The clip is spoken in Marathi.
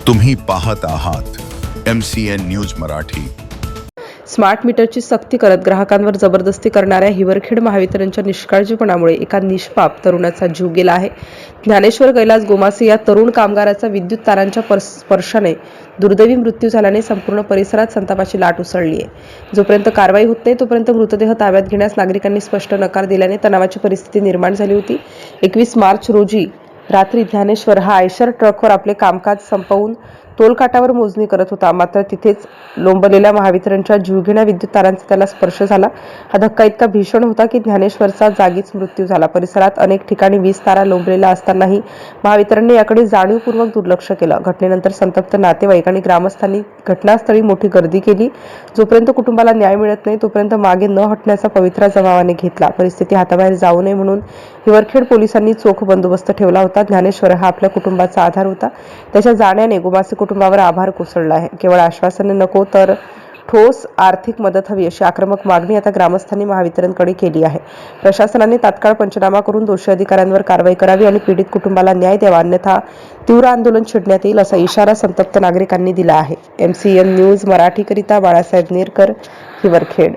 तुम्ही पाहत आहात MCN न्यूज मराठी। स्मार्ट मीटरची सक्ती करत ग्राहकांवर जबरदस्ती करणाऱ्या हिवरखेड महावितरणच्या निष्काळजीपणामुळे एका निष्पाप तरुणाचा जीव गेला आहे। ज्ञानेश्वर कैलास गोमासे या तरुण कामगाराचा विद्युत तारांच्या स्पर्शाने दुर्दैवी मृत्यू झाल्याने संपूर्ण परिसरात संतापाची लाट उसळली आहे। जोपर्यंत कारवाई होत नाही तोपर्यंत मृतदेह ताब्यात घेण्यास नागरिकांनी स्पष्ट नकार दिल्याने तणावाची परिस्थिती निर्माण झाली होती। 21 मार्च रोजी रात्री ज्ञानेश्वर हा आयशर ट्रकवर आपले कामकाज संपवून टोलकाटावर मोजणी करत होता, मात्र तिथेच लोंबलेल्या महावितरणच्या जीवघेण्या विद्युत तारांचा त्याला स्पर्श झाला। हा धक्का इतका भीषण होता की ज्ञानेश्वरचा जागीच मृत्यू झाला। परिसरात अनेक ठिकाणी 20 तारा लोंबलेल्या असतानाही महावितरणने याकडे जाणीवपूर्वक दुर्लक्ष केलं। घटनेनंतर संतप्त नातेवाईक आणि ग्रामस्थांनी घटनास्थळी मोठी गर्दी केली। जोपर्यंत कुटुंबाला न्याय मिळत नाही तोपर्यंत मागे न हटण्याचा पवित्रा जमावाने घेतला। परिस्थिती हाताबाहेर जाऊ नये म्हणून हिवरखेड पोलिसांनी चोख बंदोबस्त ठेवला होता। ज्ञानेश्वर हा आपल्या कुटुंबाचा आधार होता। त्याच्या जाण्याने गोमासे कुटुंबावर आभार कोसळला आहे। केवळ आश्वासने नको तर ठोस आर्थिक मदत हवी अशी आक्रमक मागणी आता ग्रामस्थांनी महावितरणकडे केली आहे। प्रशासनाने तात्काळ पंचनामा करून दोषी अधिकाऱ्यांवर कारवाई करावी आणि पीडित कुटुंबाला न्याय द्यावा, अन्यथा तीव्र आंदोलन छेडण्यात येईल असा इशारा संतप्त नागरिकांनी दिला आहे। MCN न्यूज मराठीकरिता बाळासाहेब नेरकर, हिवरखेड।